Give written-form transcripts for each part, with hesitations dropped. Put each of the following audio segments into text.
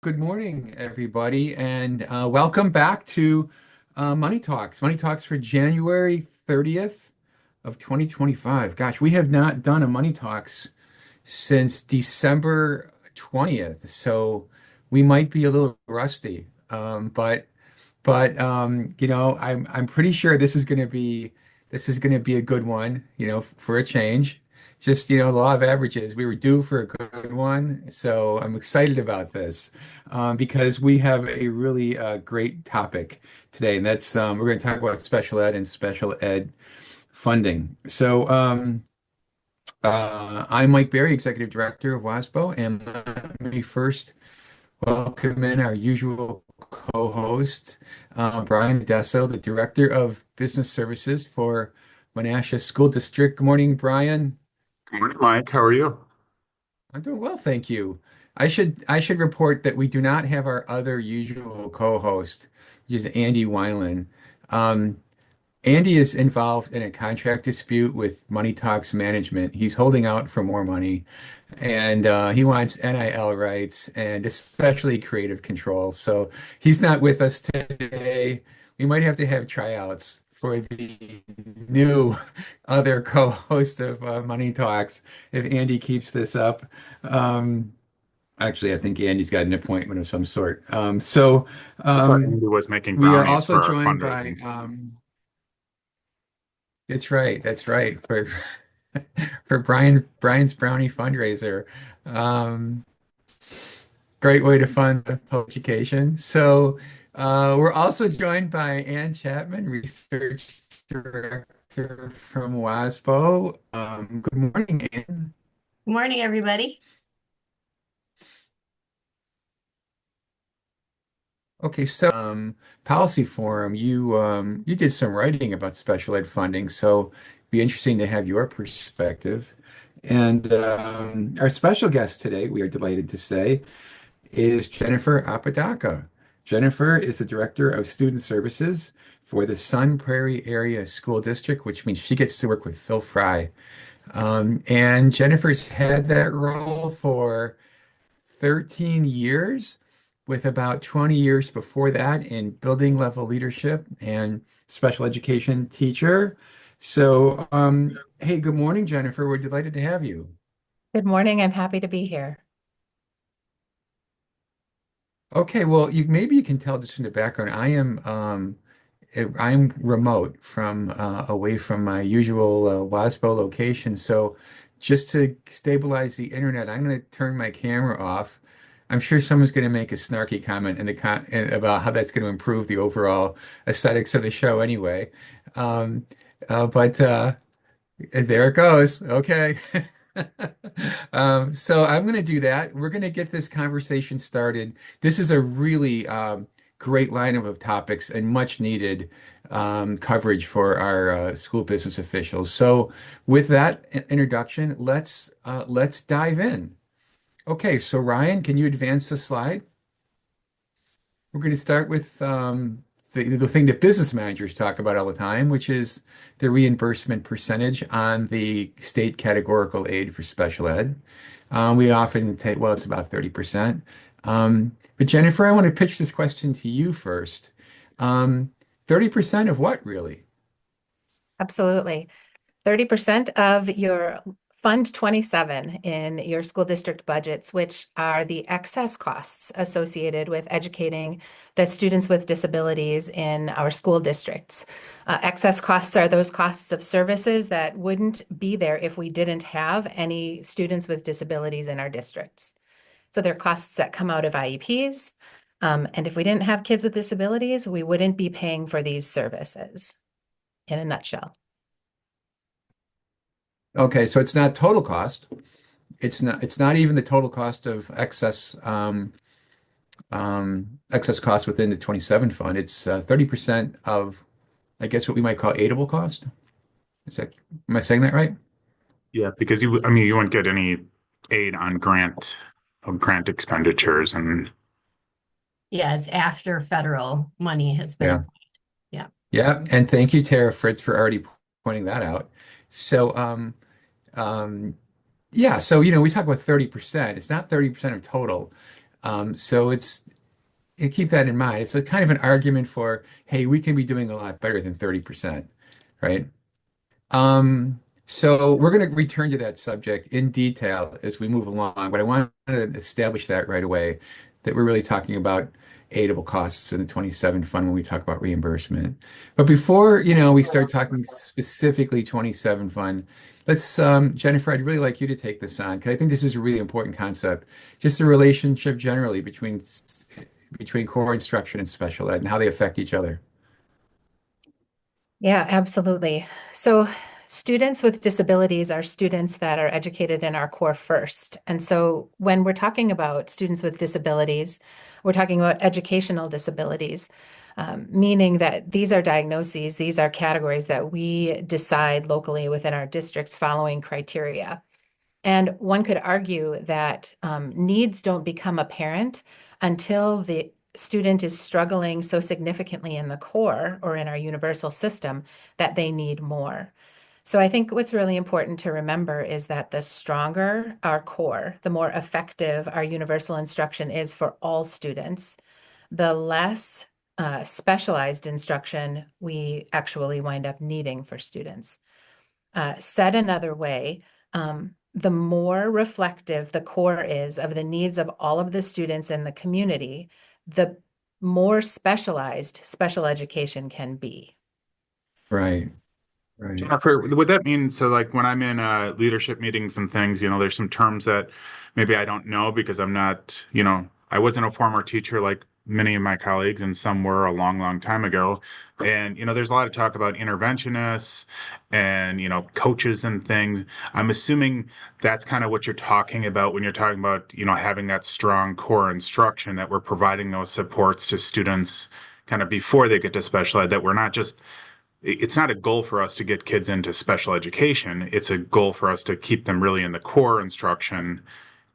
Good morning, everybody, and welcome back to Money Talks. Money Talks for January 30th of 2025. Gosh, we have not done a Money Talks since December 20th, so we might be a little rusty. I'm pretty sure this is going to be a good one, for a change. Just, law of averages. We were due for a good one, so I'm excited about this because we have a really great topic today, and that's we're going to talk about special ed and special ed funding. I'm Mike Berry, Executive Director of WASBO, and let me first welcome in our usual co-host, Brian Adesso, the Director of Business Services for Menasha School District. Good morning, Brian. Good morning, Mike. How are you? I'm doing well, thank you. I should report that we do not have our other usual co-host, which is Andy Weiland. Um, Andy is involved in a contract dispute with Money Talks Management. He's holding out for more money, and he wants NIL rights and especially creative control. So he's not with us today. We might have to have tryouts for the new other co-host of Money Talks if Andy keeps this up. Um, Actually, I think Andy's got an appointment of some sort. I thought Um, Andy was making we are brownies also for our joined by fundraising. That's right. That's right. For Brian's Brownie fundraiser. Um, Great way to fund the public education. We're also joined by Ann Chapman, Research Director from WASBO. Good morning, Ann. Good morning, everybody. Okay, Policy Forum, you did some writing about special ed funding, so it'd be interesting to have your perspective. And our special guest today, we are delighted to say, is Jennifer Apodaca. Jennifer is the Director of Student Services for the Sun Prairie Area School District, which means she gets to work with Phil Fry. And Jennifer's had that role for 13 years, with about 20 years before that in building level leadership and special education teacher. Hey, good morning, Jennifer. We're delighted to have you. Good morning. I'm happy to be here. Okay, well, maybe you can tell just from the background. I'm remote from away from my usual WASBO location. So just to stabilize the internet, I'm going to turn my camera off. I'm sure someone's going to make a snarky comment about how that's going to improve the overall aesthetics of the show anyway. Um, but There it goes. Okay. So I'm going to do that. We're going to get this conversation started. This is a really great lineup of topics and much needed coverage for our school business officials. So with that introduction, let's dive in. Okay, so Ryan, can you advance the slide? We're going to start with the thing that business managers talk about all the time, which is the reimbursement percentage on the state categorical aid for special ed. We often take, well, it's about 30%. But Jennifer, I want to pitch this question to you first. 30% of what, really? Absolutely. 30% of your Fund 27 in your school district budgets, which are the excess costs associated with educating the students with disabilities in our school districts. Excess costs are those costs of services that wouldn't be there if we didn't have any students with disabilities in our districts. So they're costs that come out of IEPs. And if we didn't have kids with disabilities, we wouldn't be paying for these services in a nutshell. Okay, so it's not total cost. It's not even the total cost of excess cost within the 27 fund. It's 30% of, I guess, what we might call aidable cost. Am I saying that right? Yeah, because you wouldn't get any aid on grant expenditures, and Yeah, it's after federal money has been Yeah. applied. Yeah. Yeah. And thank you, Tara Fritz, for already pointing that out. So, um, yeah. So, we talk about 30%. It's not 30% of total. So you keep that in mind. It's a kind of an argument for, hey, we can be doing a lot better than 30%, right? So we're going to return to that subject in detail as we move along, but I want to establish that right away that we're really talking about aidable costs in the 27 fund when we talk about reimbursement. But before, we start talking specifically 27 fund, let's, Jennifer, I'd really like you to take this on because I think this is a really important concept. Just the relationship generally between core instruction and special ed and how they affect each other. Yeah, absolutely. So students with disabilities are students that are educated in our core first. And so when we're talking about students with disabilities, we're talking about educational disabilities, meaning that these are diagnoses, these are categories that we decide locally within our districts following criteria. And one could argue that needs don't become apparent until the student is struggling so significantly in the core or in our universal system that they need more. So I think what's really important to remember is that the stronger our core, the more effective our universal instruction is for all students, the less specialized instruction we actually wind up needing for students. Said another way, the more reflective the core is of the needs of all of the students in the community, the more specialized special education can be. Right, right. Jennifer, would that mean so like when I'm in leadership meetings and things, there's some terms that maybe I don't know because I'm not, I wasn't a former teacher like many of my colleagues, and some were a long, long time ago. And, there's a lot of talk about interventionists and, coaches and things. I'm assuming that's kind of what you're talking about when you're talking about, having that strong core instruction, that we're providing those supports to students kind of before they get to special ed, that we're not just it's not a goal for us to get kids into special education. It's a goal for us to keep them really in the core instruction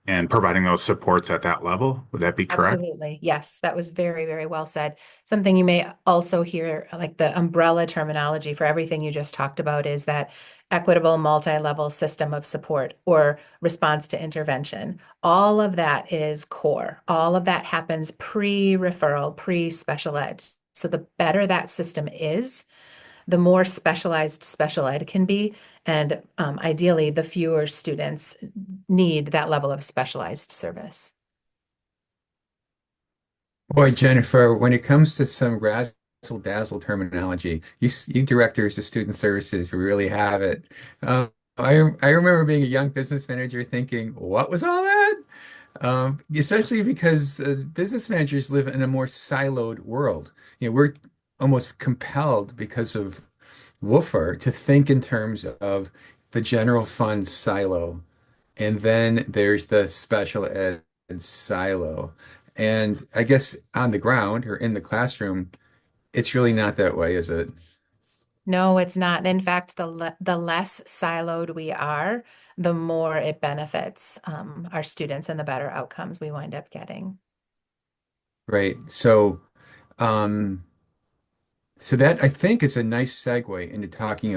and providing those supports at that level. Would that be correct? Absolutely. Yes, that was very, very well said. Something you may also hear, like the umbrella terminology for everything you just talked about, is that equitable multi-level system of support or response to intervention. All of that is core. All of that happens pre-referral, pre-special ed. So the better that system is, the more specialized special ed can be. And ideally, the fewer students need that level of specialized service. Boy, Jennifer, when it comes to some razzle dazzle terminology, you directors of student services really have it. I remember being a young business manager thinking, what was all that? Especially because business managers live in a more siloed world. We're almost compelled because of Woofer to think in terms of the general fund silo, and then there's the special ed silo. And I guess on the ground or in the classroom, it's really not that way, is it? No, it's not. In fact, the less siloed we are, the more it benefits our students and the better outcomes we wind up getting. Right. Um, so that I think is a nice segue into talking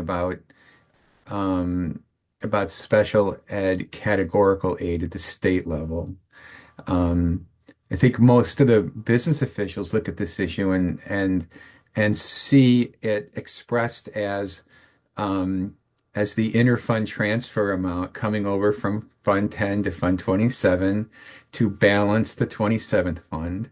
um, about special ed categorical aid at the state level. Um, I think most of the business officials look at this issue and see it expressed as the interfund transfer amount coming over from Fund 10 to Fund 27 to balance the 27th fund.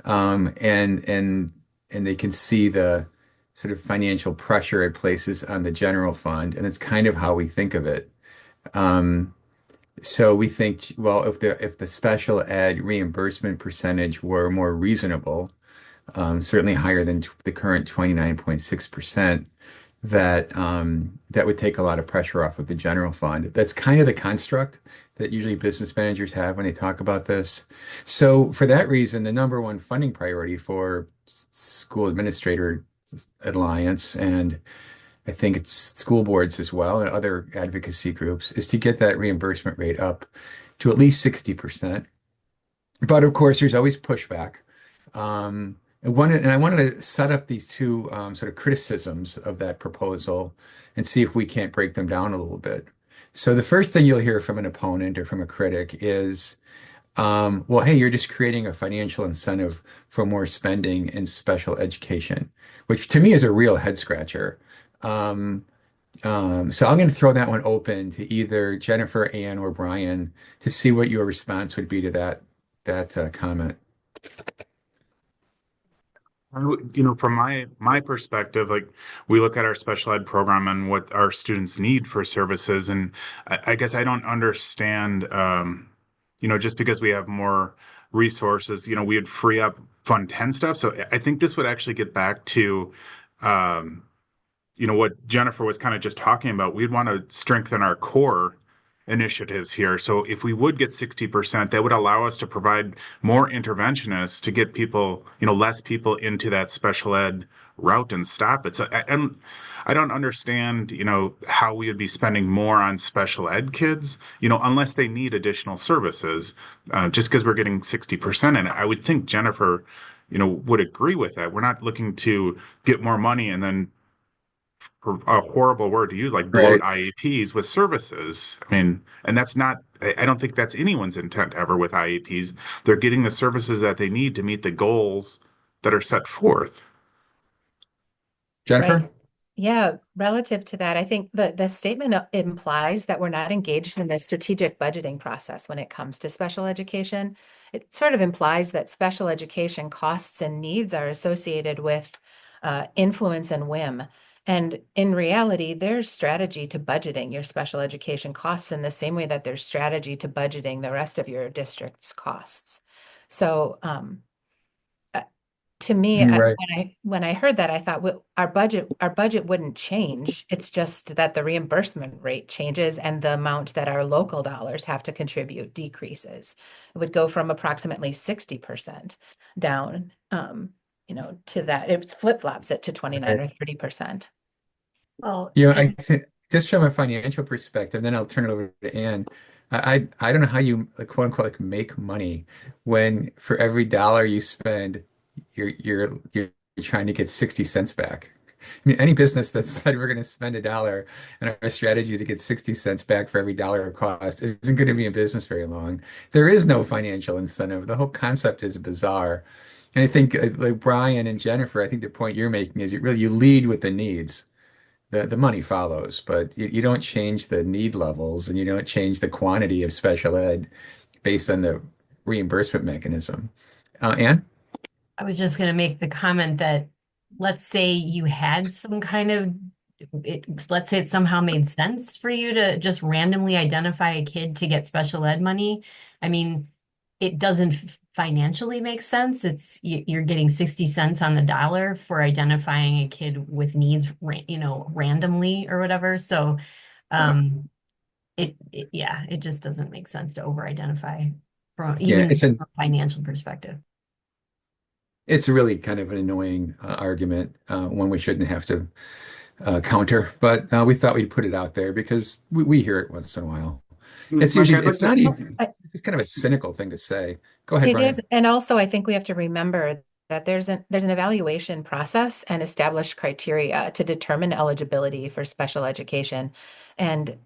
Um, and and and they can see the sort of financial pressure it places on the general fund, and it's kind of how we think of it. Um, so we think, well, if the special ed reimbursement percentage were more reasonable, certainly higher than the current 29.6%, that would take a lot of pressure off of the general fund. That's kind of the construct that usually business managers have when they talk about this. So for that reason, the number one funding priority for School Administrator Alliance, and I think it's school boards as well and other advocacy groups, is to get that reimbursement rate up to at least 60%. But of course, there's always pushback. And I wanted to set up these two sort of criticisms of that proposal and see if we can't break them down a little bit. So the first thing you'll hear from an opponent or from a critic is well, hey, you're just creating a financial incentive for more spending in special education, which to me is a real head scratcher. Um, so I'm going to throw that one open to either Jennifer, Ann, or Brian to see what your response would be to that comment. From my perspective, like we look at our special ed program and what our students need for services, and I guess I don't understand, just because we have more resources, we would free up Fund 10 stuff. So I think this would actually get back to, um, what Jennifer was kind of just talking about. We'd want to strengthen our core initiatives here. So if we would get 60%, that would allow us to provide more interventionists to get people, less people into that special ed route and stop it. So I don't understand, how we would be spending more on special ed kids, unless they need additional services, just because we're getting 60%. And I would think Jennifer, would agree with that. We're not looking to get more money and then, for a horrible word to use, like bloat Right. IEPs with services. I mean, and that's not, I don't think that's anyone's intent ever with IEPs. They're getting the services that they need to meet the goals that are set forth. Right. Jennifer? Yeah, relative to that, I think the statement implies that we're not engaged in the strategic budgeting process when it comes to special education. It sort of implies that special education costs and needs are associated with influence and whim. And in reality, there's strategy to budgeting your special education costs in the same way that there's strategy to budgeting the rest of your district's costs. So, to me, Right. when I heard that, I thought, well, our budget wouldn't change. It's just that the reimbursement rate changes and the amount that our local dollars have to contribute decreases. It would go from approximately 60% down, to that. It flip-flops it to 29 Right. or 30%. Well, I think just from a financial perspective, then I'll turn it over to Ann. I don't know how you like, quote unquote like make money when for every dollar you spend, you're trying to get 60 cents back. I mean, any business that said we're going to spend a dollar and our strategy is to get 60 cents back for every dollar of cost isn't going to be in business very long. There is no financial incentive. The whole concept is bizarre. And I think like Brian and Jennifer, I think the point you're making is you lead with the needs. The money follows, but you don't change the need levels and you don't change the quantity of special ed based on the reimbursement mechanism. Ann? I was just going to make the comment that let's say you had some kind of let's say it somehow made sense for you to just randomly identify a kid to get special ed money. I mean, it doesn't financially make sense. You're getting 60 cents on the dollar for identifying a kid with needs, randomly or whatever. So, um, yeah, it just doesn't make sense to over-identify from Yeah, even from a financial perspective. it's really kind of an annoying argument, one we shouldn't have to counter, but we thought we'd put it out there because we hear it once in a while. It's Mike, usually I'd like it's to, not even I- it's kind of a cynical thing to say. Go ahead, It is, Brian. and also I think we have to remember that there's an evaluation process and established criteria to determine eligibility for special education. And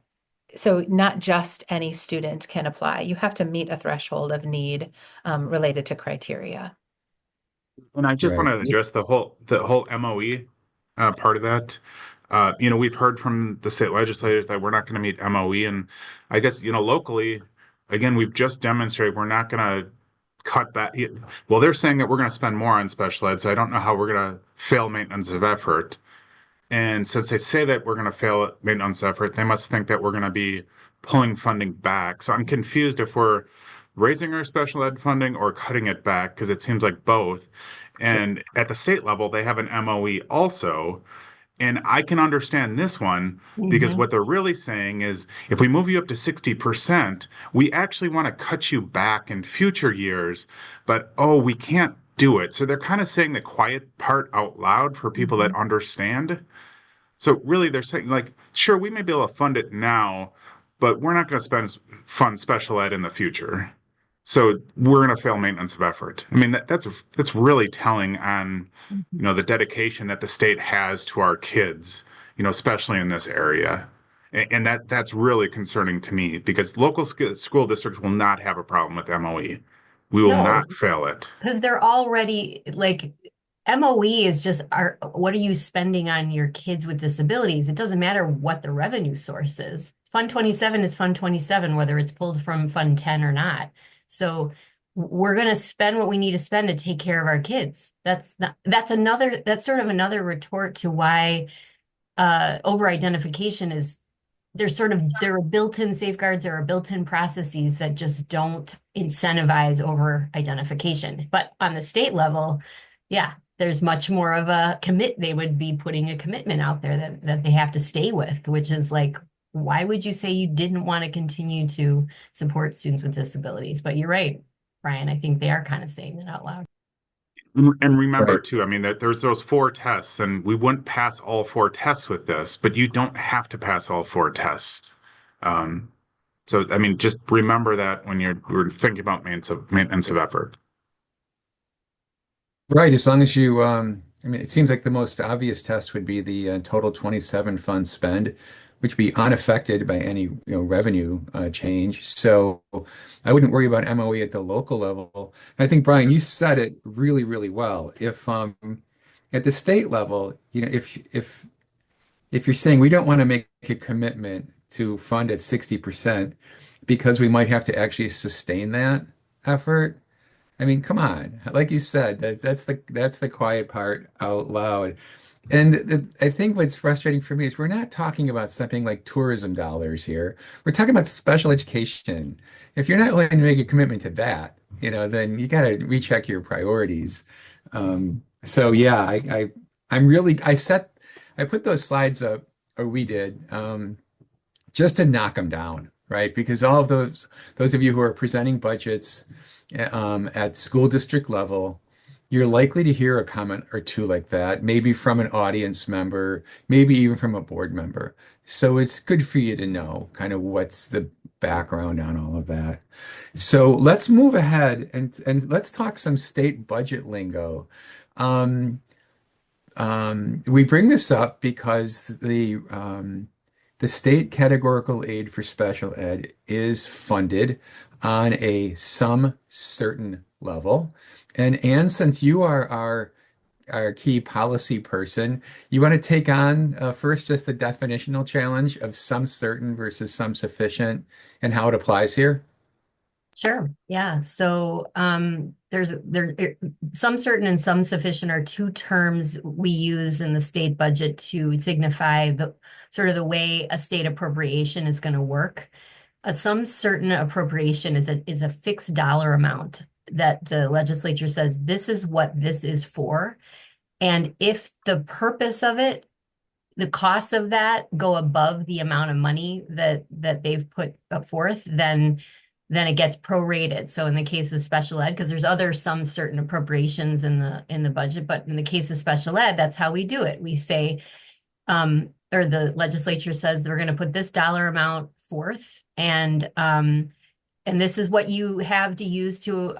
so not just any student can apply. You have to meet a threshold of need related to criteria. and I just want Right. to address the whole MOE part of that. We've heard from the state legislators that we're not going to meet MOE, and I guess locally, again, we've just demonstrated we're not going to cut back. Well, they're saying that we're going to spend more on special ed, so I don't know how we're going to fail maintenance of effort. And since they say that we're going to fail at maintenance effort, they must think that we're going to be pulling funding back. So I'm confused if we're raising our special ed funding or cutting it back because it seems like both. And at the state level, they have an MOE also. And I can understand this one because Mhm. what they're really saying is if we move you up to 60%, we actually want to cut you back in future years, but oh, we can't do it. So they're kind of saying the quiet part out loud for people that Mhm. understand. So really they're saying like, sure, we may be able to fund it now, but we're not going to fund special ed in the future. So we're going to fail maintenance of effort. I mean, that's really telling on, Mhm. the dedication that the state has to our kids, especially in this area. And that's really concerning to me because local school districts will not have a problem with MOE. We will No, not fail it. because they're already like MOE is just what are you spending on your kids with disabilities? It doesn't matter what the revenue source is. Fund 27 is Fund 27, whether it's pulled from Fund 10 or not. So we're going to spend what we need to spend to take care of our kids. That's sort of another retort to why over identification is there are built-in safeguards, there are built-in processes that just don't incentivize over identification. But on the state level, yeah, there's much more of they would be putting a commitment out there that they have to stay with, which is like, why would you say you didn't want to continue to support students with disabilities? But you're right, Brian, I think they are kind of saying that out loud. And remember Right. too, I mean, that there's those 4 tests, and we wouldn't pass all 4 tests with this, but you don't have to pass all 4 tests. Um, so, I mean, just remember that when we're thinking about maintenance of effort. Right. As long as you, I mean, it seems like the most obvious test would be the total 27 fund spend, which would be unaffected by any, revenue change. So I wouldn't worry about MOE at the local level. I think, Brian, you said it really, really well. If at the state level, if you're saying we don't want to make a commitment to fund at 60% because we might have to actually sustain that effort. I mean, come on. Like you said, that's the quiet part out loud. And I think what's frustrating for me is we're not talking about something like tourism dollars here. We're talking about special education. If you're not willing to make a commitment to that, then you got to recheck your priorities. So yeah, I'm really I put those slides up, or we did, just to knock them down, right? Because all of those of you who are presenting budgets at school district level, you're likely to hear a comment or two like that, maybe from an audience member, maybe even from a board member. So it's good for you to know kind of what's the background on all of that. So let's move ahead and let's talk some state budget lingo. Um, we bring this up because the state categorical aid for special ed is funded on a some certain level. And Anne, since you are our key policy person, you want to take on first just the definitional challenge of some certain versus some sufficient and how it applies here? Sure. Yeah. So some certain and some sufficient are two terms we use in the state budget to signify the sort of the way a state appropriation is going to work. Some certain appropriation is a fixed dollar amount that the legislature says this is what this is for. And if the purpose of it, the costs of that go above the amount of money that they've put up forth, then it gets prorated. So in the case of special ed, because there's some certain appropriations in the budget, but in the case of special ed, that's how we do it. We say, or the legislature says we're going to put this dollar amount forth, and this is what you have to use to,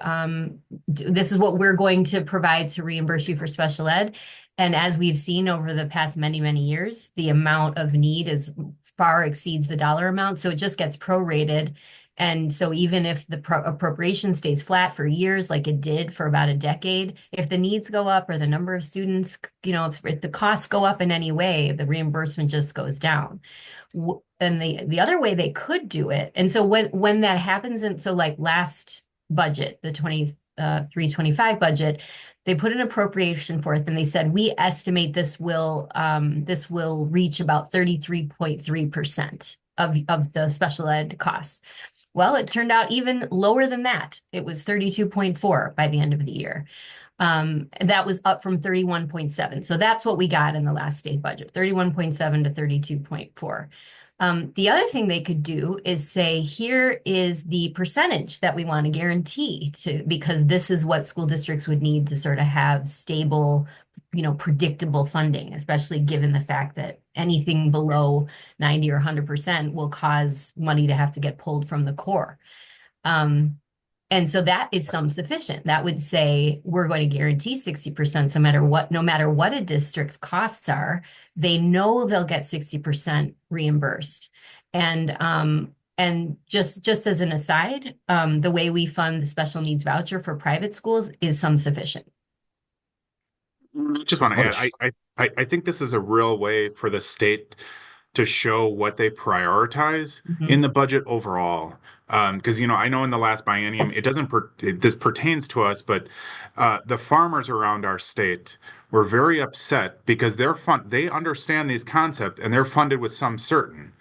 this is what we're going to provide to reimburse you for special ed. And as we've seen over the past many, many years, the amount of need far exceeds the dollar amount. So it just gets prorated. And so even if the appropriation stays flat for years, like it did for about a decade, if the needs go up or the number of students, if the costs go up in any way, the reimbursement just goes down. And the other way they could do it, and so when that happens, and so like last budget, the 23-25 budget, they put an appropriation forth and they said, we estimate this will reach about 33.3% of the special ed costs. Well, it turned out even lower than that. It was 32.4 by the end of the year. And that was up from 31.7. So that's what we got in the last state budget, 31.7 to 32.4. The other thing they could do is say, here is the percentage that we want to guarantee because this is what school districts would need to sort of have stable, predictable funding, especially given the fact that anything below 90 or 100% will cause money to have to get pulled from the core. And so that is some sufficient. That would say we're going to guarantee 60% no matter what a district's costs are, they know they'll get 60% reimbursed. And just as an aside, the way we fund the special needs voucher for private schools is some sufficient. I just want to add, Ouch. I think this is a real way for the state to show what they prioritize in Mhm. the budget overall. Because, I know in the last biennium, this pertains to us, but the farmers around our state were very upset because they understand these concepts and they're funded with some certain.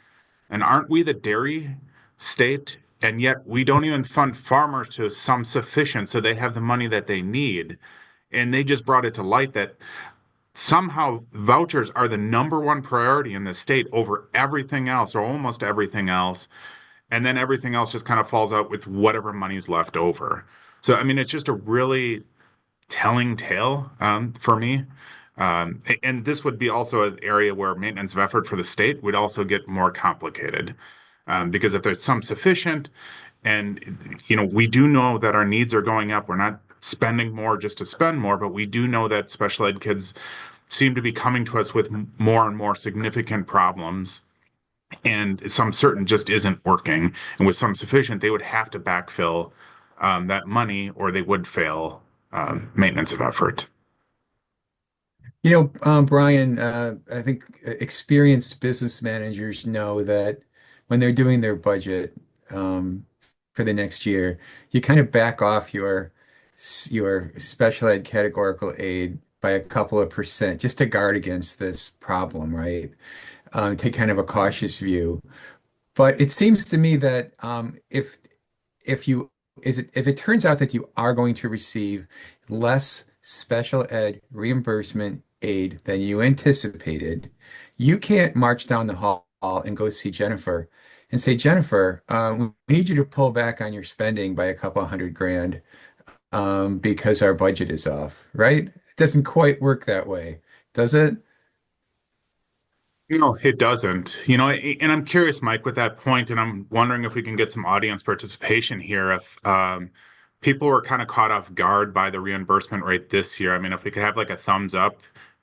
And aren't we the dairy state? And yet we don't even fund farmers to some sufficient so they have the money that they need. And they just brought it to light that somehow vouchers are the number one priority in the state over everything else or almost everything else. And then everything else just kind of falls out with whatever money's left over. So, I mean, it's just a really telling tale for me. And this would be also an area where maintenance of effort for the state would also get more complicated. Because if there's some sufficient, and we do know that our needs are going up. We're not spending more just to spend more, but we do know that special ed kids seem to be coming to us with more and more significant problems, and some certain just isn't working. And with some sufficient, they would have to backfill that money, or they would fail maintenance of effort. Brian, I think experienced business managers know that when they're doing their budget for the next year, you kind of back off your special ed categorical aid by a couple of percent just to guard against this problem, right? Take kind of a cautious view. But it seems to me that if you if it turns out that you are going to receive less special ed reimbursement aid than you anticipated, you can't march down the hall and go see Jennifer and say, Jennifer, we need you to pull back on your spending by a couple hundred grand because our budget is off, right? It doesn't quite work that way, does it? No, it doesn't. And I'm curious, Mike, with that point, and I'm wondering if we can get some audience participation here. If people were kind of caught off guard by the reimbursement rate this year, I mean, if we could have like a thumbs up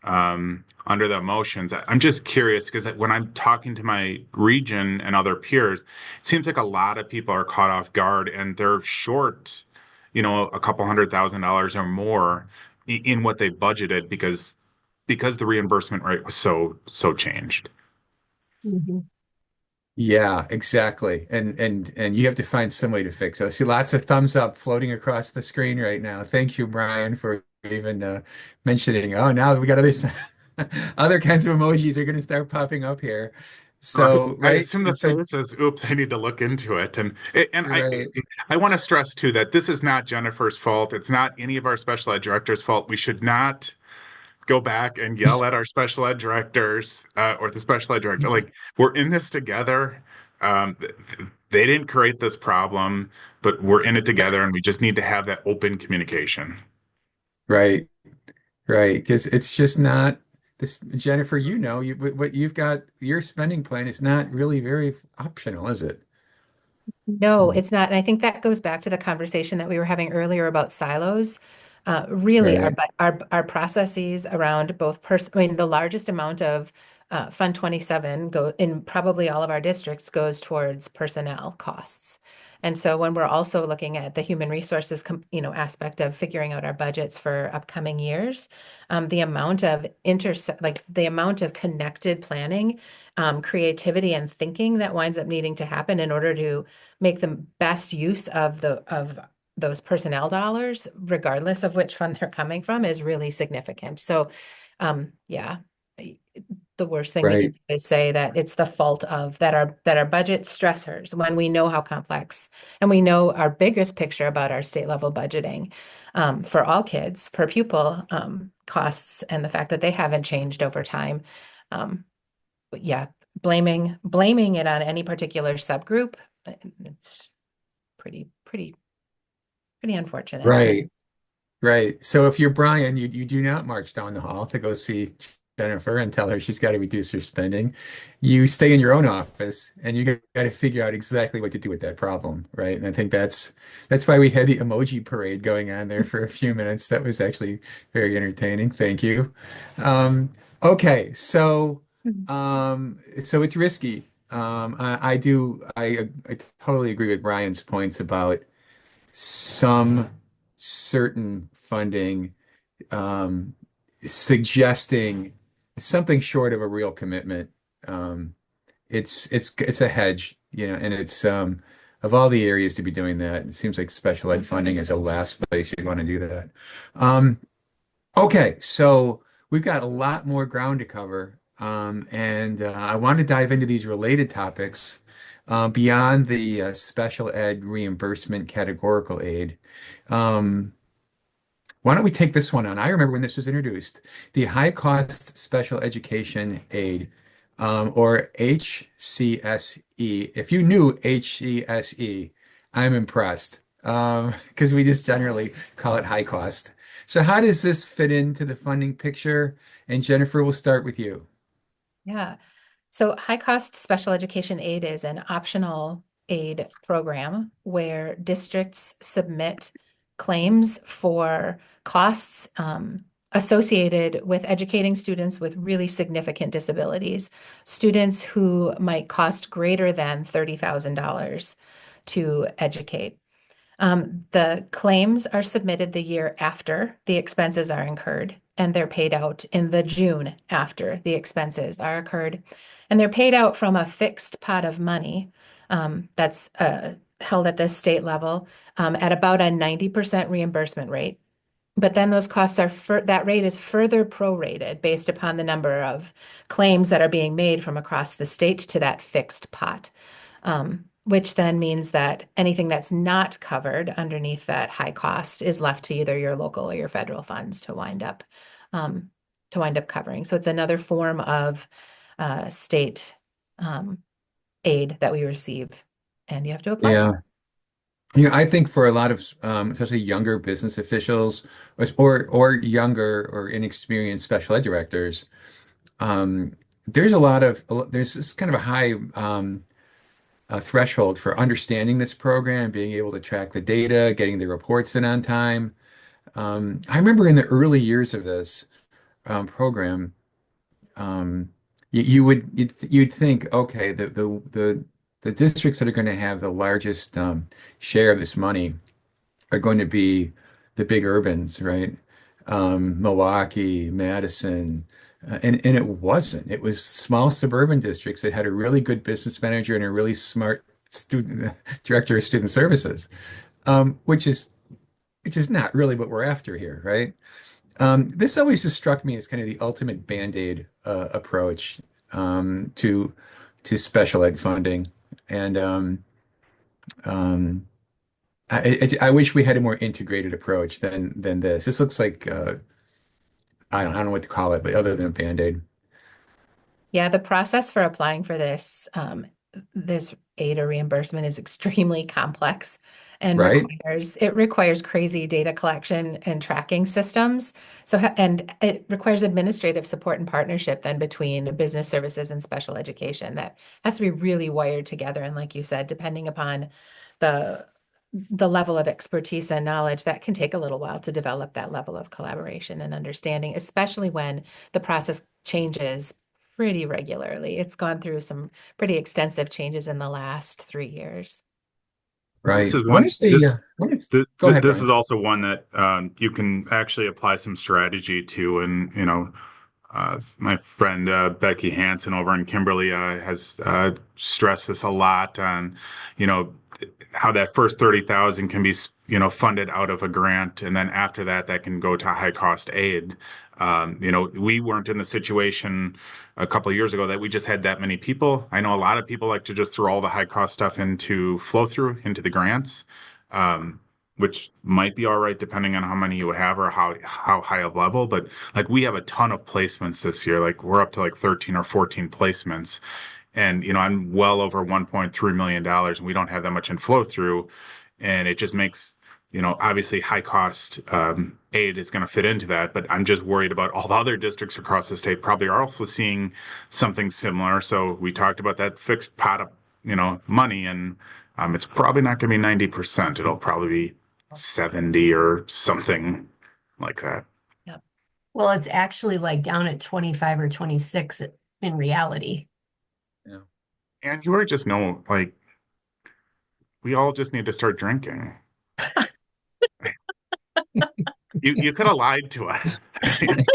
under the emotions. I'm just curious because when I'm talking to my region and other peers, it seems like a lot of people are caught off guard and they're short, a couple $100,000 or more in what they budgeted because the reimbursement rate was so changed. Mhm. Yeah, exactly. And you have to find some way to fix it. I see lots of thumbs up floating across the screen right now. Thank you, Brian, for even mentioning. Oh, now we got other kinds of emojis are going to start popping up here. So, I right. assume the So, face says, "Oops, I need to look into it." And right. I want to stress too that this is not Jennifer's fault. It's not any of our special ed directors' fault. We should not go back and yell at our special ed directors or the special ed director. Like, we're in this together. They didn't create this problem, but we're in it together, and we just need to have that open communication. Right. Right. Because it's just not this, Jennifer, what you've got, your spending plan is not really very optional, is it? No, it's not. And I think that goes back to the conversation that we were having earlier about silos. Really, Right. our processes around both I mean, the largest amount of Fund 27 go in probably all of our districts goes towards personnel costs. And so when we're also looking at the human resources, aspect of figuring out our budgets for upcoming years, the amount of the amount of connected planning, creativity and thinking that winds up needing to happen in order to make the best use of those personnel dollars, regardless of which fund they're coming from, is really significant. So, yeah, the worst thing we can Right. do is say that it's the fault of that our budget stressors when we know how complex and we know our biggest picture about our state level budgeting for all kids per pupil costs and the fact that they haven't changed over time. But yeah, blaming it on any particular subgroup, it's pretty unfortunate. Right. Right. So if you're Brian, you do not march down the hall to go see Jennifer and tell her she's got to reduce her spending. You stay in your own office and you got to figure out exactly what to do with that problem, right? And I think that's why we had the emoji parade going on there for a few minutes. That was actually very entertaining. Thank you. Okay, so it's risky. I totally agree with Brian's points about some certain funding suggesting something short of a real commitment. Um, it's a hedge, and it's of all the areas to be doing that, it seems like special ed funding is the last place you'd want to do that. Um, okay, so we've got a lot more ground to cover, and I want to dive into these related topics beyond the special ed reimbursement categorical aid. Um, why don't we take this one on? I remember when this was introduced, the high cost special education aid, or HCSE. If you knew HCSE, I'm impressed, because we just generally call it high cost. So how does this fit into the funding picture? And Jennifer, we'll start with you. Yeah. So high cost special education aid is an optional aid program where districts submit claims for costs associated with educating students with really significant disabilities, students who might cost greater than $30,000 to educate. The claims are submitted the year after the expenses are incurred, and they're paid out in the June after the expenses are incurred. And they're paid out from a fixed pot of money that's held at the state level at about a 90% reimbursement rate. But then those costs are that rate is further prorated based upon the number of claims that are being made from across the state to that fixed pot. Which then means that anything that's not covered underneath that high cost is left to either your local or your federal funds to wind up covering. So it's another form of state aid that we receive, and you have to apply. Yeah. I think for a lot of especially younger business officials or younger or inexperienced special ed directors, there's this kind of a high threshold for understanding this program, being able to track the data, getting the reports in on time. I remember in the early years of this program, um, you'd think, okay, the districts that are going to have the largest share of this money are going to be the big urbans, right? Milwaukee, Madison, and it wasn't. It was small suburban districts that had a really good business manager and a really smart student director of student services, which is not really what we're after here, right? This always just struck me as kind of the ultimate Band-Aid approach to special ed funding, and I wish we had a more integrated approach than this. This looks like I don't know what to call it, but other than a Band-Aid. Yeah, the process for applying for this aid or reimbursement is extremely complex and Right? requires crazy data collection and tracking systems. And it requires administrative support and partnership then between business services and special education that has to be really wired together. And like you said, depending upon the the level of expertise and knowledge, that can take a little while to develop that level of collaboration and understanding, especially when the process changes pretty regularly. It's gone through some pretty extensive changes in the last 3 years. This Right. is one. Go ahead, This Brian. is also one that you can actually apply some strategy to, and my friend Becky Hansen over in Kimberly has stressed this a lot on, you know, how that first 30,000 can be, funded out of a grant, and then after that, that can go to high cost aid. We weren't in the situation a couple of years ago that we just had that many people. I know a lot of people like to just throw all the high cost stuff into flow through into the grants. Which might be all right depending on how many you have or how high of level. But like we have a ton of placements this year. Like we're up to like 13 or 14 placements. And I'm well over $1.3 million and we don't have that much in flow through. And it just makes obviously high cost aid is going to fit into that, but I'm just worried about all the other districts across the state probably are also seeing something similar. So we talked about that fixed pot of, money, and it's probably not going to be 90%. It'll probably be 70 or something like that. Yep. Well, it's actually like down at 25 or 26 in reality. Yeah. And you already just know, like, we all just need to start drinking. You could have lied to us.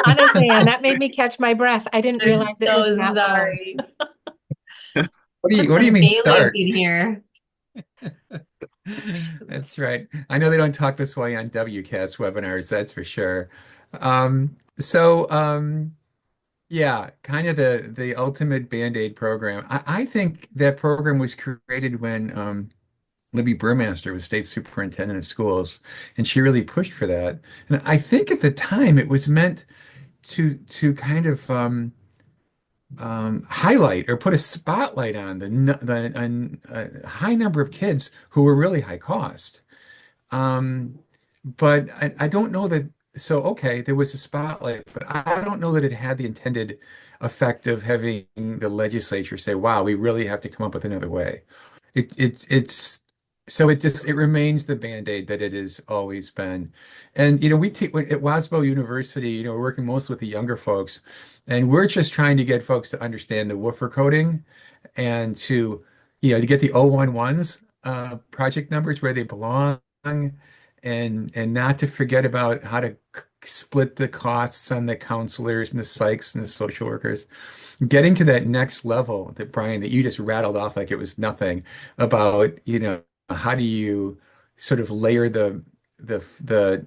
Honestly, and that made me catch my breath. I didn't I'm realize it was so that low. sorry. What do you mean start? In here. That's right. I know they don't talk this way on WCAS webinars, that's for sure. So yeah, kind of the ultimate Band-Aid program. I think that program was created when Libby Burmaster was state superintendent of schools, and she really pushed for that. And I think at the time it was meant to kind of highlight or put a spotlight on a high number of kids who were really high cost. Um, but I don't know that. So, okay, there was a spotlight, but I don't know that it had the intended effect of having the legislature say, wow, we really have to come up with another way. It's so it remains the Band-Aid that it has always been. And we at WASBO University, we're working most with the younger folks, and we're just trying to get folks to understand the woofer coding and to get the 011s project numbers where they belong, and not to forget about how to split the costs on the counselors and the psychs and the social workers. Getting to that next level that Brian, that you just rattled off like it was nothing about, how do you sort of layer the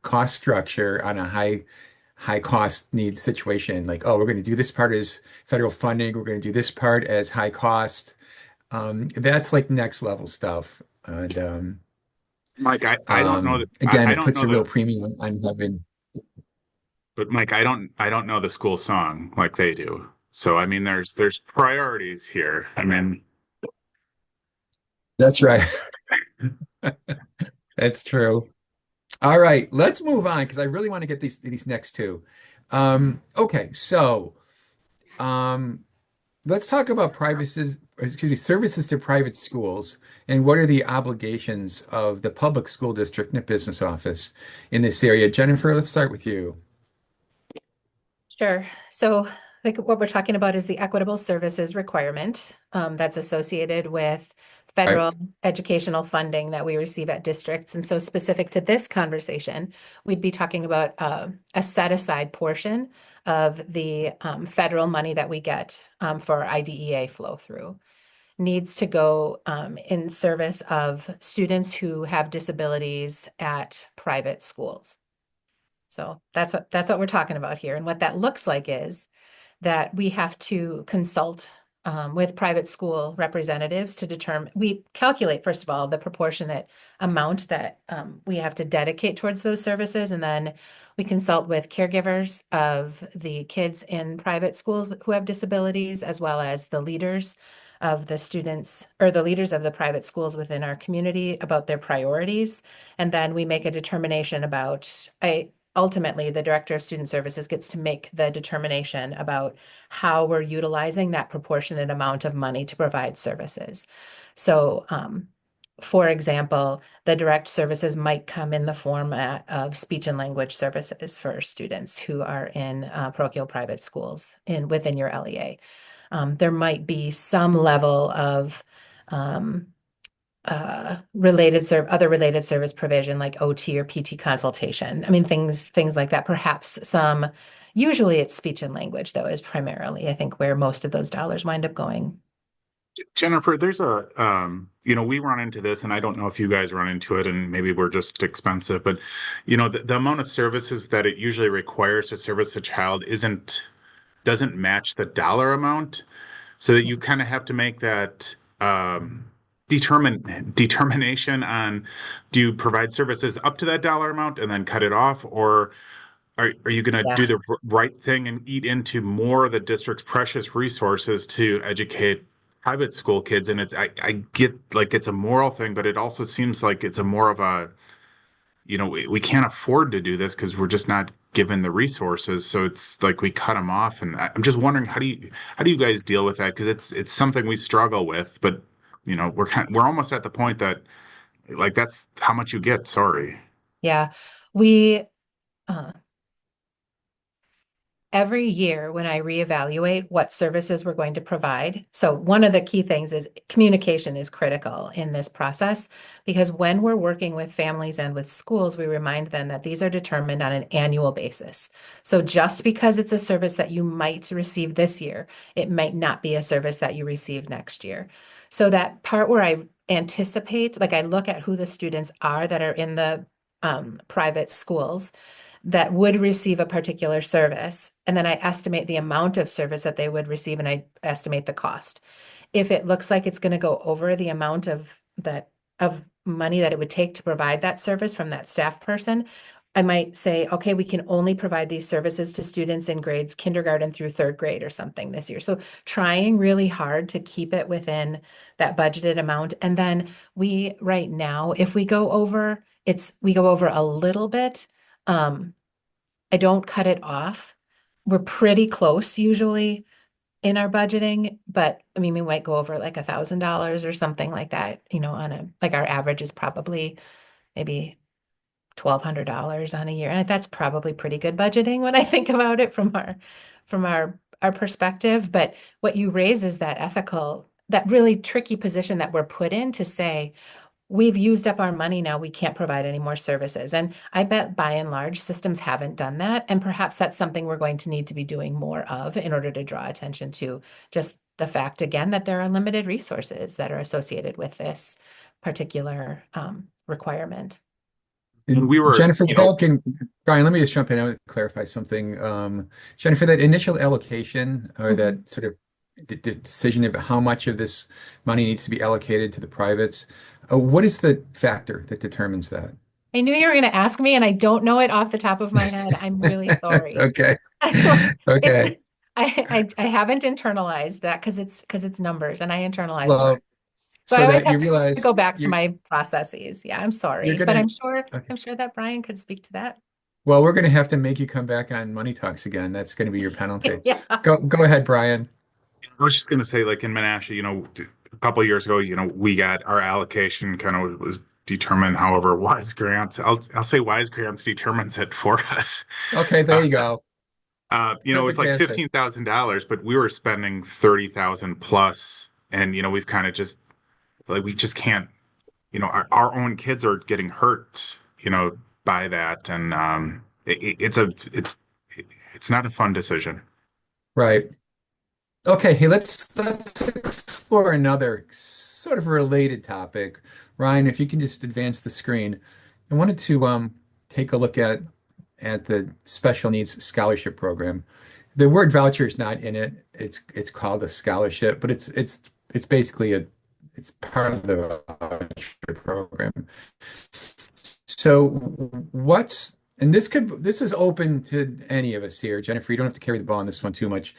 cost structure on a high cost needs situation? Like, oh, we're going to do this part as federal funding, we're going to do this part as high cost. That's like next level stuff. And Mike, I don't know that again, I it don't puts know a real the premium on having. but Mike, I don't know the school song like they do. So I mean there's priorities here. I mean, That's right. That's true. All right, let's move on because I really want to get these next two. Okay, so um, let's talk about services to private schools, and what are the obligations of the public school district and the business office in this area. Jennifer, let's start with you. Sure. So like what we're talking about is the equitable services requirement that's associated with Right. federal educational funding that we receive at districts. And so specific to this conversation, we'd be talking about a set aside portion of the federal money that we get for IDEA flow through needs to go in service of students who have disabilities at private schools. So that's what we're talking about here. And what that looks like is that we have to consult with private school representatives to determine, we calculate, first of all, the proportionate amount that we have to dedicate towards those services. And then we consult with caregivers of the kids in private schools who have disabilities, as well as the leaders of the students or the leaders of the private schools within our community about their priorities. And then we make a determination about, ultimately, the director of student services gets to make the determination about how we're utilizing that proportionate amount of money to provide services. So, for example, the direct services might come in the format of speech and language services for students who are in parochial private schools within your LEA. There might be some level of other related service provision like OT or PT consultation. I mean, things like that. Perhaps usually it's speech and language, though, is primarily, I think, where most of those dollars wind up going. Jennifer, there's we run into this, and I don't know if you guys run into it, and maybe we're just expensive, but the amount of services that it usually requires to service a child doesn't match the dollar amount, so that you kind of have to make that determination on, do you provide services up to that dollar amount and then cut it off, or are you going to do the right thing and eat into more of the district's precious resources to educate private school kids, and I get like it's a moral thing, but it also seems like it's a more of a, we can't afford to do this because we're just not given the resources. So it's like we cut them off, and I'm just wondering how do you guys deal with that? Because it's something we struggle with, but we're almost at the point that like that's how much you get. Sorry. Yeah, we uh, every year when I reevaluate what services we're going to provide. So one of the key things is communication is critical in this process, because when we're working with families and with schools, we remind them that these are determined on an annual basis. So just because it's a service that you might receive this year, it might not be a service that you receive next year. So that part where I anticipate, like I look at who the students are that are in the private schools that would receive a particular service. And then I estimate the amount of service that they would receive, and I estimate the cost. If it looks like it's going to go over the amount of money that it would take to provide that service from that staff person, I might say, okay, we can only provide these services to students in grades kindergarten through third grade or something this year. So trying really hard to keep it within that budgeted amount. And then right now, if we go over, we go over a little bit. I don't cut it off. We're pretty close usually in our budgeting, but I mean, we might go over like $1,000 or something like that, like our average is probably maybe $1,200 on a year. And that's probably pretty good budgeting when I think about it from our perspective. But what you raise is that really tricky position that we're put in to say, we've used up our money now, we can't provide any more services. And I bet by and large, systems haven't done that. And perhaps that's something we're going to need to be doing more of in order to draw attention to just the fact, again, that there are limited resources that are associated with this particular requirement. And we were, Jennifer, Brian, let me just jump in. I want to clarify something. Jennifer, that initial allocation or that sort of decision of how much of this money needs to be allocated to the privates, what is the factor that determines that? I knew you were going to ask me, and I don't know it off the top of my head. I'm really sorry. Okay. It's, Okay. I haven't internalized that because it's numbers, and I internalize Well, that. So I so always that you have to realize go back to my processes. Yeah, I'm sorry, you're but gonna, okay. I'm sure that Brian could speak to that. Well, we're gonna have to make you come back on Money Talks again. That's gonna be your penalty. Yeah. Go ahead, Brian. I was just going to say, like in Menasha, a couple of years ago, we got our allocation kind of was determined. However, Wise Grants, I'll say Wise Grants determines it for us. Okay, there you go. It's Perfect like answer. $15,000, but we were spending 30,000 plus, and we've kind of just like we just can't. Our own kids are getting hurt, by that, and it's not a fun decision. Right. Okay, hey, let's explore another sort of related topic. Ryan, if you can just advance the screen. I wanted to take a look at the Special Needs Scholarship Program. The word voucher is not in it. It's called a scholarship, but it's basically it's part of the voucher program. So and this is open to any of us here. Jennifer, you don't have to carry the ball on this one too much.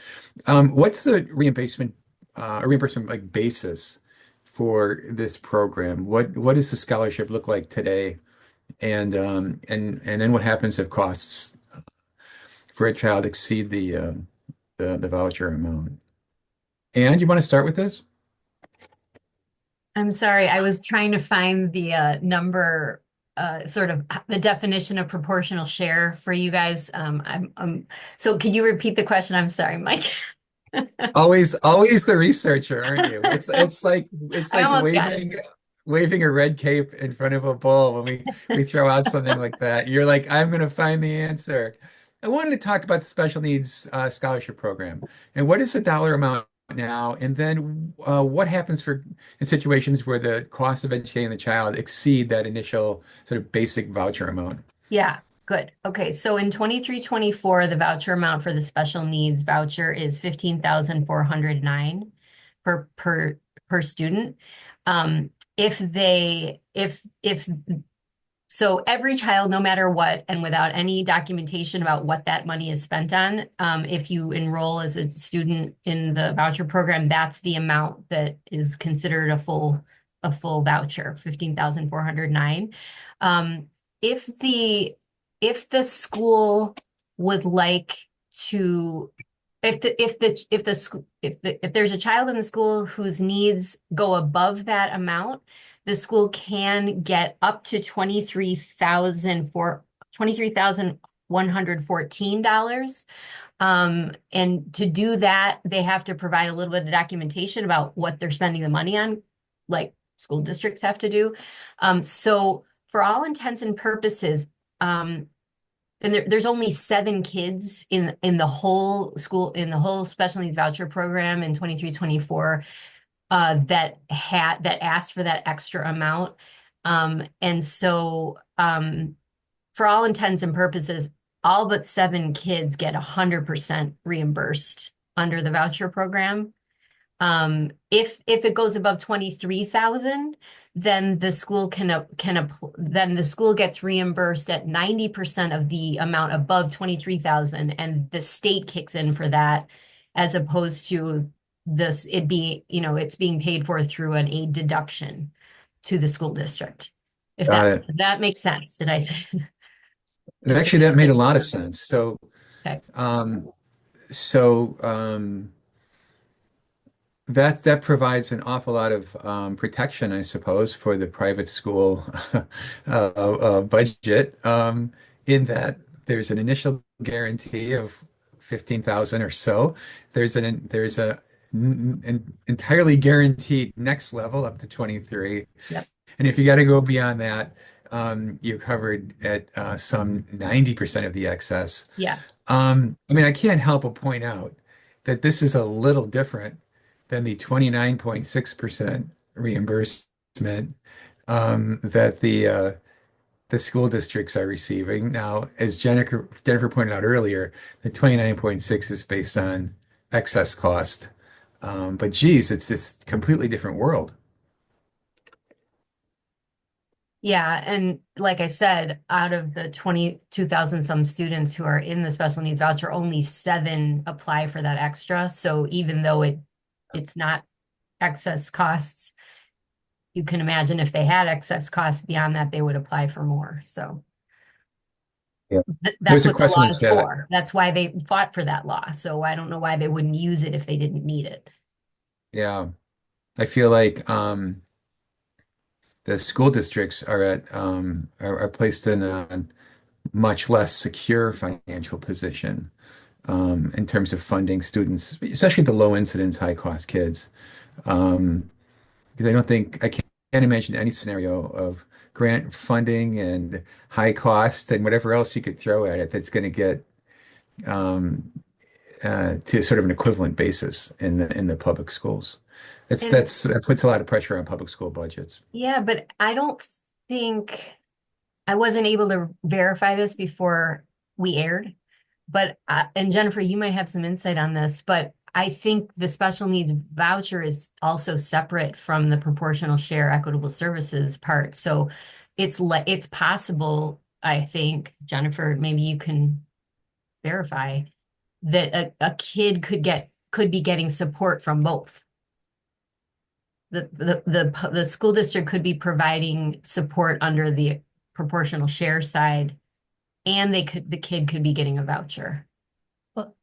What's the reimbursement like basis for this program? What does the scholarship look like today? And then what happens if costs for a child exceed the voucher amount? And you want to start with this? I'm sorry, I was trying to find the number, sort of the definition of proportional share for you guys. So could you repeat the question? I'm sorry, Mike. Always the researcher, aren't you? It's like I almost got it. waving a red cape in front of a bull when we throw out something like that. You're like, I'm going to find the answer. I wanted to talk about the special needs scholarship program and what is the dollar amount now, and then what happens in situations where the cost of educating the child exceed that initial sort of basic voucher amount. Yeah, good. Okay, so in 23-24, the voucher amount for the special needs voucher is 15,409 per student. If So every child, no matter what, and without any documentation about what that money is spent on, if you enroll as a student in the voucher program, that's the amount that is considered a full voucher, 15,409. If the school would like to, if there's a child in the school whose needs go above that amount, the school can get up to $23,114. And to do that, they have to provide a little bit of documentation about what they're spending the money on, like school districts have to do. So for all intents and purposes, and there's only 7 kids in the whole school, in the whole special needs voucher program in 23-24 that asked for that extra amount. And so for all intents and purposes, all but 7 kids get 100% reimbursed under the voucher program. If it goes above 23,000, then the school then the school gets reimbursed at 90% of the amount above 23,000, and the state kicks in for that, as opposed to it's being paid for through an aid deduction to the school district. If that makes sense. Did I say? Actually, that made a lot of sense. So, Okay. That provides an awful lot of protection, I suppose, for the private school budget, in that there's an initial guarantee of 15,000 or so. There's an entirely guaranteed next level up to 23. Yep. And if you got to go beyond that, you're covered at some 90% of the excess. Yeah. I mean, I can't help but point out that this is a little different than the 29.6% reimbursement that the school districts are receiving. Now, as Jennifer pointed out earlier, the 29.6 is based on excess cost. But geez, it's this completely different world. Yeah, and like I said, out of the 22,000 some students who are in the special needs voucher, only 7 apply for that extra. So even though it's not excess costs, you can imagine if they had excess costs beyond that, they would apply for more. So Yeah. that's There's a what the question law in is chat. for. That's why they fought for that law. So I don't know why they wouldn't use it if they didn't need it. Yeah. I feel like the school districts are placed in a much less secure financial position in terms of funding students, especially the low incidence, high cost kids. Because I can't imagine any scenario of grant funding and high cost and whatever else you could throw at it that's going to get um, to sort of an equivalent basis in the public schools. That puts a lot of pressure on public school budgets. Yeah, but I don't think I wasn't able to verify this before we aired, but and Jennifer, you might have some insight on this, but I think the special needs voucher is also separate from the proportional share equitable services part. So it's possible, I think, Jennifer, maybe you can verify that a kid could be getting support from both. The school district could be providing support under the proportional share side, and the kid could be getting a voucher. Well,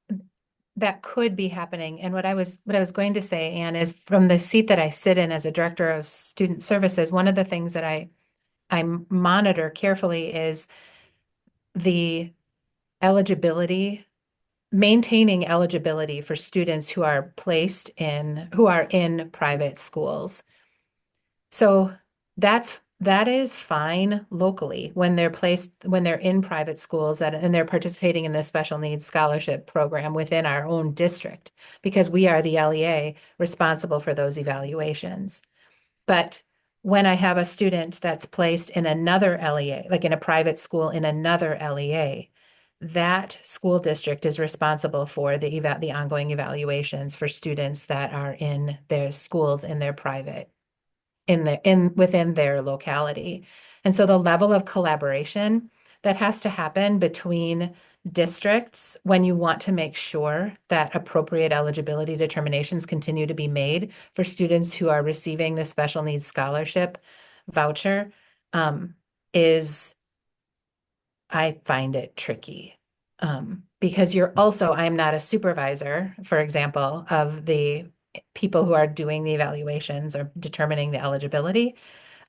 that could be happening. And what I was going to say, Anne, is from the seat that I sit in as a director of student services, one of the things that I monitor carefully is the eligibility, maintaining eligibility for students who are in private schools. So that is fine locally when they're in private schools and they're participating in the special needs scholarship program within our own district, because we are the LEA responsible for those evaluations. But when I have a student that's placed in another LEA, like in a private school in another LEA, that school district is responsible for the ongoing evaluations for students that are in their schools in their private within their locality. And so the level of collaboration that has to happen between districts when you want to make sure that appropriate eligibility determinations continue to be made for students who are receiving the special needs scholarship voucher, is, I find it tricky. Because I'm not a supervisor, for example, of the people who are doing the evaluations or determining the eligibility.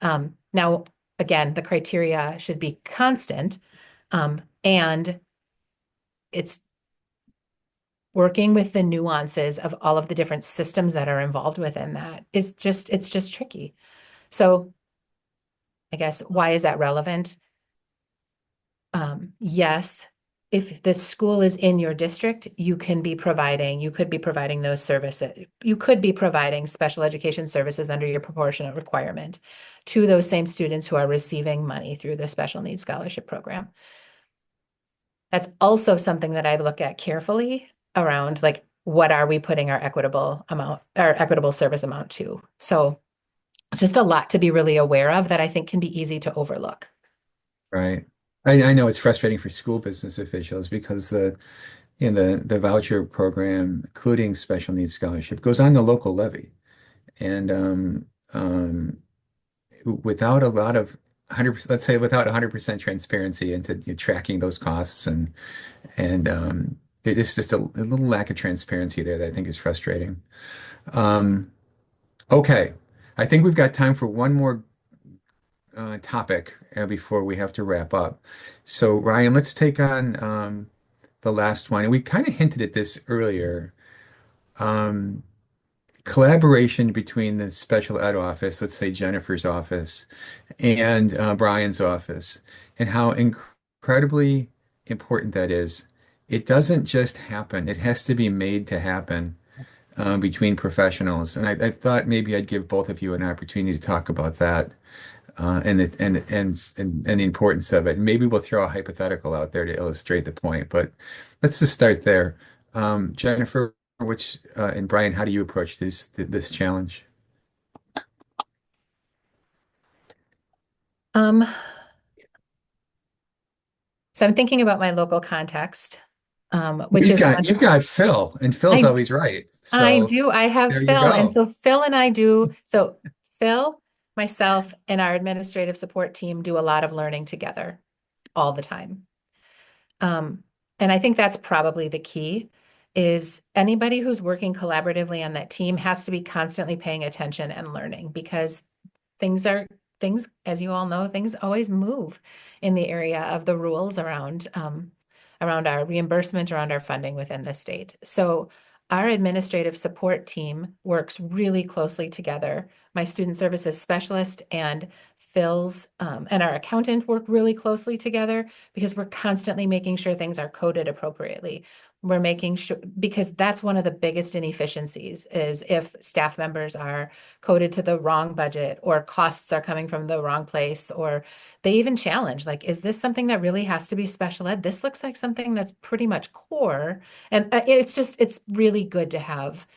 Now, again, the criteria should be constant, and it's working with the nuances of all of the different systems that are involved within that. It's just tricky. So I guess, why is that relevant? Yes, if the school is in your district, you could be providing those services. You could be providing special education services under your proportionate requirement to those same students who are receiving money through the special needs scholarship program. That's also something that I look at carefully around, like, what are we putting our equitable service amount to? So it's just a lot to be really aware of that I think can be easy to overlook. Right. I know it's frustrating for school business officials because the voucher program, including special needs scholarship, goes on the local levy. And without a lot of 100%, let's say without 100% transparency into tracking those costs and there's just a little lack of transparency there that I think is frustrating. Um, okay. I think we've got time for one more topic before we have to wrap up. So, Ryan, let's take on the last one. And we kind of hinted at this earlier. Um, Collaboration between the special ed office, let's say Jennifer's office, and Brian's office, and how incredibly important that is. It doesn't just happen, it has to be made to happen between professionals. And I thought maybe I'd give both of you an opportunity to talk about that and the importance of it. And maybe we'll throw a hypothetical out there to illustrate the point, but let's just start there. Jennifer, and Brian, how do you approach this challenge? Um, so I'm thinking about my local context, which You've is got Phil, and Phil's I always right. I So do. I have there you Phil. And go. so Phil and I do. So Phil, myself, and our administrative support team do a lot of learning together all the time. And I think that's probably the key, is anybody who's working collaboratively on that team has to be constantly paying attention and learning, because things, as you all know, things always move in the area of the rules around our reimbursement, around our funding within the state. So our administrative support team works really closely together. My student services specialist and Phil's and our accountant work really closely together, because we're constantly making sure things are coded appropriately. We're making sure, because that's one of the biggest inefficiencies, is if staff members are coded to the wrong budget, or costs are coming from the wrong place, or they even challenge, like, is this something that really has to be special ed? This looks like something that's pretty much core. And it's really good to have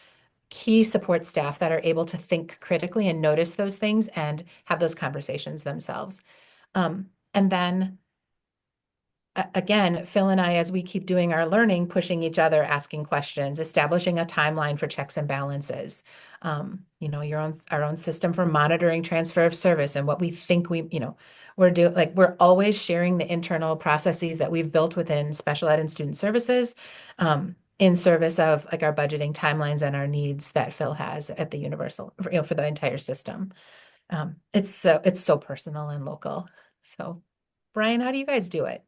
key support staff that are able to think critically and notice those things and have those conversations themselves. And then again, Phil and I, as we keep doing our learning, pushing each other, asking questions, establishing a timeline for checks and balances, our own system for monitoring transfer of service and what we think we're doing. Like, we're always sharing the internal processes that we've built within special ed and student services, in service of, like, our budgeting timelines and our needs that Phil has at the universal, for the entire system. It's so personal and local. So, Brian, how do you guys do it?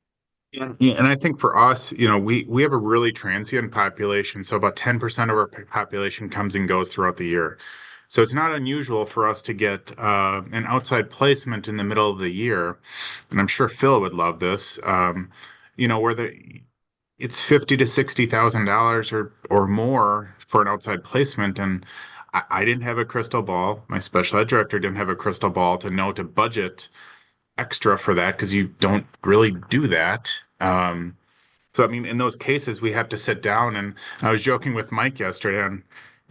And I think for us, we have a really transient population. So about 10% of our population comes and goes throughout the year. So it's not unusual for us to get an outside placement in the middle of the year. And I'm sure Phil would love this, where it's $50,000 to $60,000 or more for an outside placement. And I didn't have a crystal ball. My special ed director didn't have a crystal ball to know to budget extra for that, because you don't really do that. So, I mean, in those cases, we have to sit down. And I was joking with Mike yesterday, and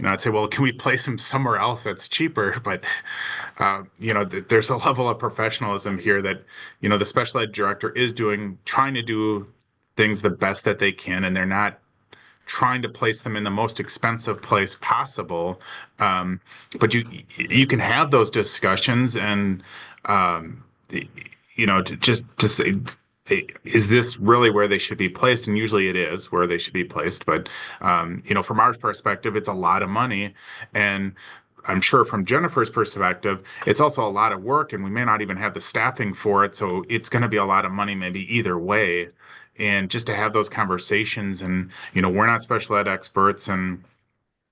I'd say, well, can we place them somewhere else that's cheaper? But there's a level of professionalism here that, the special ed director is trying to do things the best that they can, and they're not trying to place them in the most expensive place possible. Um, but you can have those discussions and um, to say, hey, is this really where they should be placed? And usually it is where they should be placed. But from our perspective, it's a lot of money, and I'm sure from Jennifer's perspective, it's also a lot of work, and we may not even have the staffing for it. So it's going to be a lot of money, maybe either way. And just to have those conversations, and we're not special ed experts, and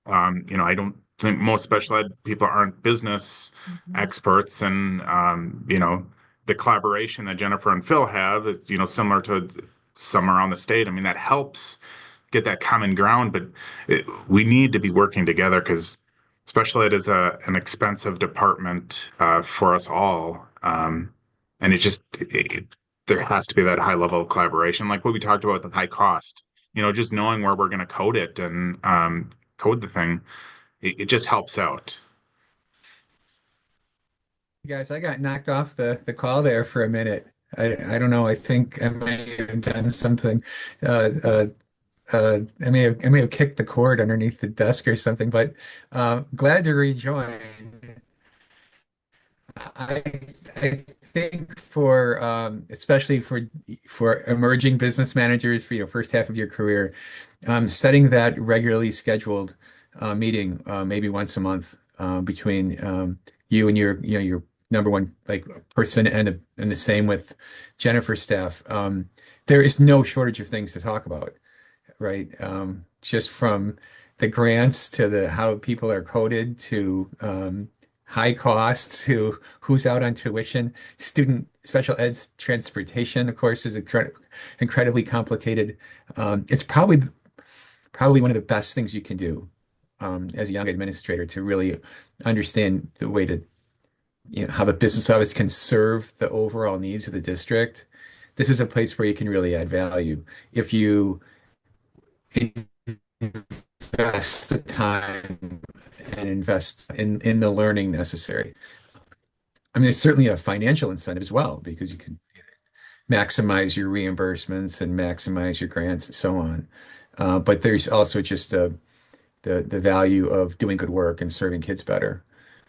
I don't think most special ed people aren't business experts, and the collaboration that Jennifer and Phil have is similar to some around the state. I mean, that helps get that common ground, but we need to be working together because special ed is an expensive department for us all, and there has to be that high level of collaboration, like what we talked about, the high cost. Just knowing where we're going to code it and code the thing, it just helps out. Guys, I got knocked off the call there for a minute. I don't know. I think I may have done something. Uh, I may have kicked the cord underneath the desk or something. But glad to rejoin. I I think for especially for emerging business managers for first half of your career, setting that regularly scheduled meeting maybe once a month between you and your number one like person and the same with Jennifer's staff. There is no shortage of things to talk about, right? Just from the grants to the how people are coded to high costs to who's out on tuition. Student special ed's transportation, of course, is incredibly complicated. It's probably one of the best things you can do as a young administrator to really understand the way to, how the business office can serve the overall needs of the district. This is a place where you can really add value if you invest the time and invest in the learning necessary. I mean, there's certainly a financial incentive as well because you can maximize your reimbursements and maximize your grants and so on. But there's also just the value of doing good work and serving kids better.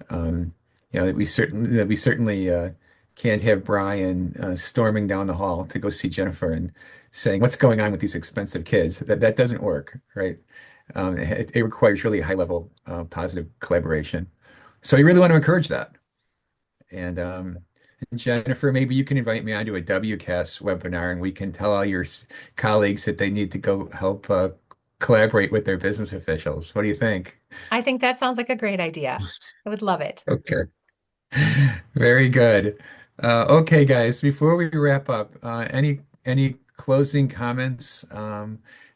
Um, we certainly can't have Brian storming down the hall to go see Jennifer and saying, "What's going on with these expensive kids?" That doesn't work, right? It requires really high level positive collaboration. So we really want to encourage that. And Jennifer, maybe you can invite me onto a WCAS webinar and we can tell all your colleagues that they need to go help collaborate with their business officials. What do you think? I think that sounds like a great idea. I would love it. Okay. Very good. Okay, guys, before we wrap up, any closing comments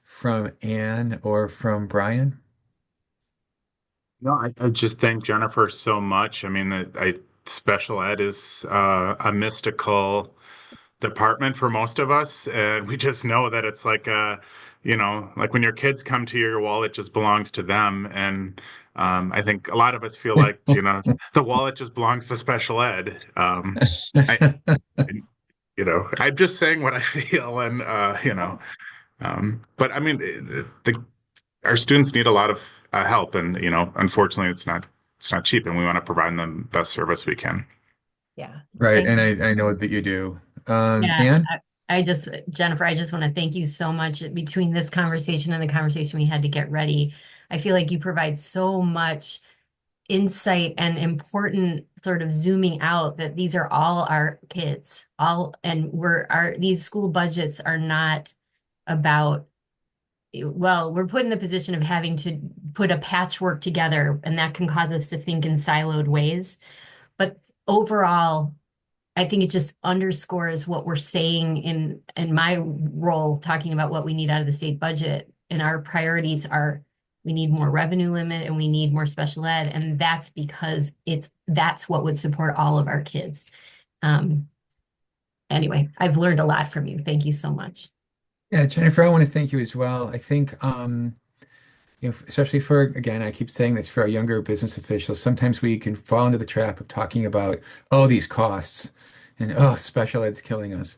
from Anne or from Brian? No, I just thank Jennifer so much. I mean, special ed is a mystical department for most of us, and we just know that it's like like when your kids come to you, your wallet just belongs to them, and I think a lot of us feel like the wallet just belongs to special ed. I, I'm just saying what I feel, and but I mean, our students need a lot of help, and unfortunately, it's not cheap, and we want to provide them the best service we can. Yeah. Right, Thank and you. I know that you do. Yeah, Anne? Jennifer, I just want to thank you so much between this conversation and the conversation we had to get ready. I feel like you provide so much insight and important sort of zooming out that these are all our kids, and these school budgets are not about, well, we're put in the position of having to put a patchwork together, and that can cause us to think in siloed ways. But overall, I think it just underscores what we're saying in my role, talking about what we need out of the state budget. And our priorities are we need more revenue limit and we need more special ed. And that's because that's what would support all of our kids. Anyway, I've learned a lot from you. Thank you so much. Yeah, Jennifer, I want to thank you as well. I think especially for, again, I keep saying this for our younger business officials, sometimes we can fall into the trap of talking about, oh, these costs and oh, special ed's killing us.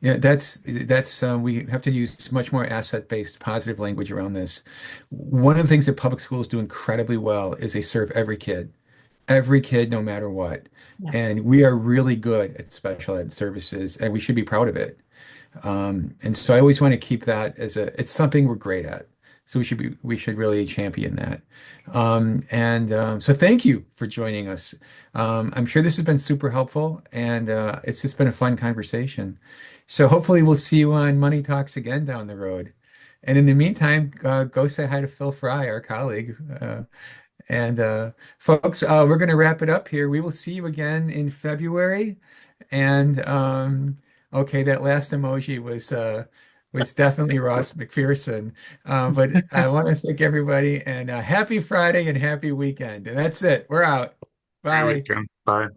Yeah, we have to use much more asset-based positive language around this. One of the things that public schools do incredibly well is they serve every kid, no matter what. Yeah. And we are really good at special ed services, and we should be proud of it. And so I always want to keep that it's something we're great at. So we should really champion that. So thank you for joining us. I'm sure this has been super helpful, and it's just been a fun conversation. So hopefully we'll see you on Money Talks again down the road. And in the meantime, go say hi to Phil Fry, our colleague. Folks, we're going to wrap it up here. We will see you again in February. And okay, that last emoji was definitely Ross McPherson. But I want to thank everybody and happy Friday and happy weekend. And that's it. We're out. Great Bye. weekend. Bye.